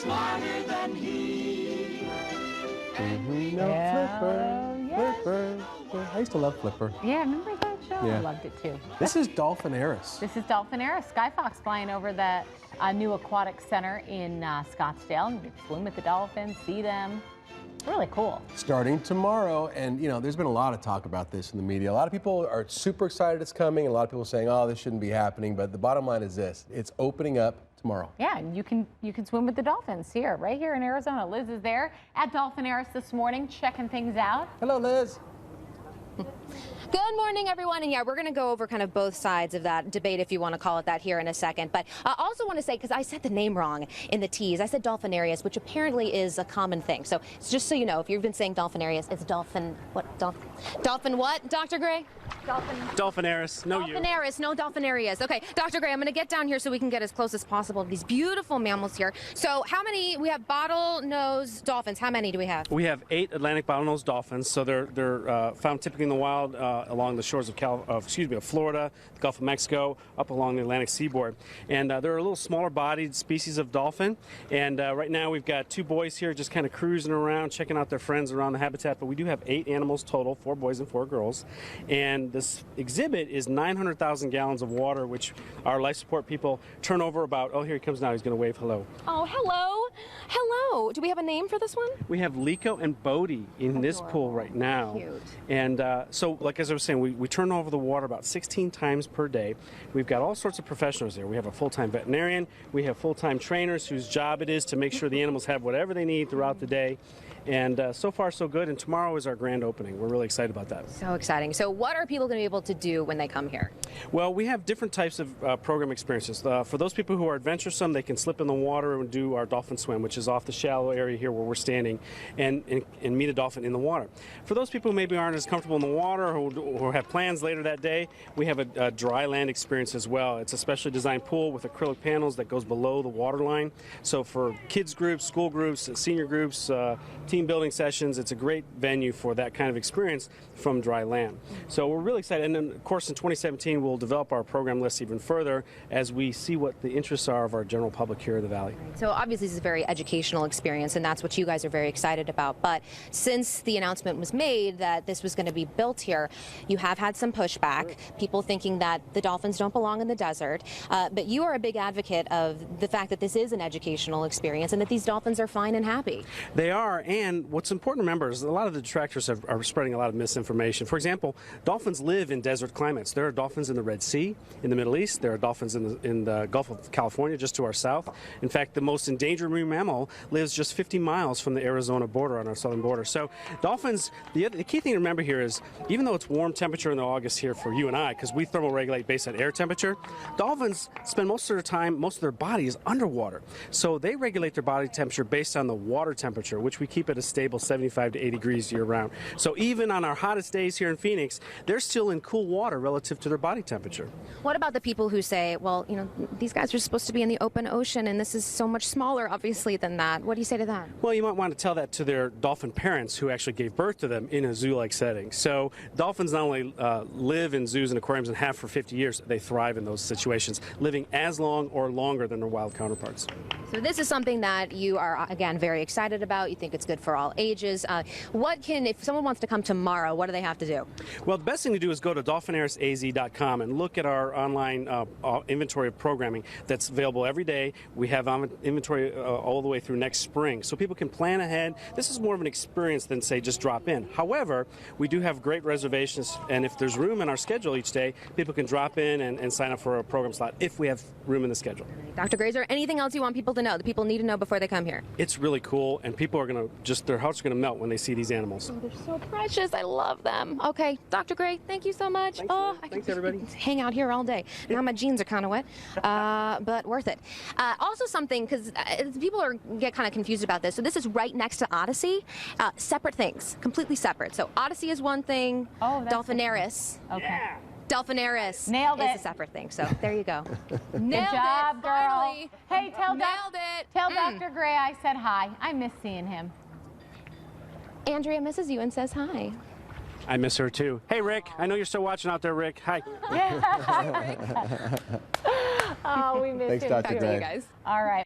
smarter than he. Flipper. I used to love Flipper. Yeah, remember that show? Yeah. I loved it too. This is Dolphinaris. This is Dolphinaris. Skyfox flying over the new aquatic center in Scottsdale. You can swim with the dolphins, see them. Really cool. Starting tomorrow, and you know, there's been a lot of talk about this in the media. A lot of people are super excited it's coming, and a lot of people are saying, oh, this shouldn't be happening, but the bottom line is this: it's opening up tomorrow. Yeah, and you can swim with the dolphins here, right here in Arizona. Liz is there at Dolphinaris this morning, checking things out. Hello, Liz. Good morning, everyone. And yeah, we're going to go over kind of both sides of that debate, if you want to call it that, here in a second. But I also want to say, because I said the name wrong in the tease, I said Dolphinarius, which apparently is a common thing. So just so you know, if you've been saying Dolphinarius, it's dolphin what? Dolphin what, Dr. Gray? Dolphinaris, no you. Dolphinaris, no Dolphinarius. Okay, Dr. Gray, I'm going to get down here so we can get as close as possible to these beautiful mammals here. So how many? We have bottlenose dolphins. How many do we have? We have 8 Atlantic bottlenose dolphins. So they're found typically in the wild along the shores of Florida, the Gulf of Mexico, up along the Atlantic seaboard. And they're a little smaller bodied species of dolphin. And right now we've got 2 boys here just kind of cruising around, checking out their friends around the habitat. But we do have 8 animals total, 4 boys and 4 girls. And this exhibit is 900,000 gallons of water, which our life support people turn over about. Oh, here he comes now. He's going to wave hello. Oh, hello. Hello. Do we have a name for this one? We have Lico and Bodie in this pool right now. Cute. And so, like as I was saying, we turn over the water about 16 times per day. We've got all sorts of professionals here. We have a full-time veterinarian. We have full-time trainers whose job it is to make sure the animals have whatever they need throughout the day. And so far, so good. And tomorrow is our grand opening. We're really excited about that. So exciting. So what are people going to be able to do when they come here? Well, we have different types of program experiences. For those people who are adventuresome, they can slip in the water and do our dolphin swim, which is off the shallow area here where we're standing, and meet a dolphin in the water. For those people who maybe aren't as comfortable in the water or have plans later that day, we have a dry land experience as well. It's a specially designed pool with acrylic panels that goes below the water line. So for kids groups, school groups, senior groups, team building sessions, it's a great venue for that kind of experience from dry land. So we're really excited. And then, of course, in 2017, we'll develop our program list even further as we see what the interests are of our general public here in the Valley. So obviously this is a very educational experience, and that's what you guys are very excited about. But since the announcement was made that this was going to be built here, you have had some pushback, people thinking that the dolphins don't belong in the desert. But you are a big advocate of the fact that this is an educational experience and that these dolphins are fine and happy. They are, and what's important to remember is a lot of the detractors are spreading a lot of misinformation. For example, dolphins live in desert climates. There are dolphins in the Red Sea, in the Middle East. There are dolphins in the Gulf of California, just to our south. In fact, the most endangered marine mammal lives just 50 miles from the Arizona border, on our southern border. So dolphins, the key thing to remember here is, even though it's warm temperature in August here for you and I, because we thermoregulate based on air temperature, dolphins spend most of their time, most of their body is underwater. So they regulate their body temperature based on the water temperature, which we keep at a stable 75 to 80 degrees year round. So even on our hottest days here in Phoenix, they're still in cool water relative to their body temperature. What about the people who say, well, you know, these guys are supposed to be in the open ocean and this is so much smaller, obviously, than that? What do you say to that? Well, you might want to tell that to their dolphin parents who actually gave birth to them in a zoo-like setting. So dolphins not only live in zoos and aquariums and have for 50 years, they thrive in those situations, living as long or longer than their wild counterparts. So this is something that you are, again, very excited about. You think it's good for all ages. If someone wants to come tomorrow, what do they have to do? Well, the best thing to do is go to dolphinarisaZ.com and look at our online inventory of programming that's available every day. We have inventory all the way through next spring, so people can plan ahead. This is more of an experience than, say, just drop in. However, we do have great reservations, and if there's room in our schedule each day, people can drop in and sign up for a program slot if we have room in the schedule. Dr. Grazer, anything else you want people to know, that people need to know before they come here? It's really cool, and people are going to their hearts are going to melt when they see these animals. Oh, they're so precious. I love them. Okay, Dr. Gray, thank you so much. Thanks everybody. Hang out here all day. Now my jeans are kind of wet, but worth it. Also something, because people get kind of confused about this. So this is right next to Odyssey. Separate things, completely separate. So Odyssey is one thing. Oh, that's Dolphinaris. Okay. Yeah. Dolphinaris Nailed it. is a separate thing. So there you go. Good job, girl. Finally. Hey, tell Nailed Dr. Gray I said hi. I miss seeing him. Andrea misses you and says hi. I miss her too. Hey, Rick. I know you're still watching out there, Rick. Hi. Oh, we miss Thanks, him Dr. too. Gray. You guys. All right.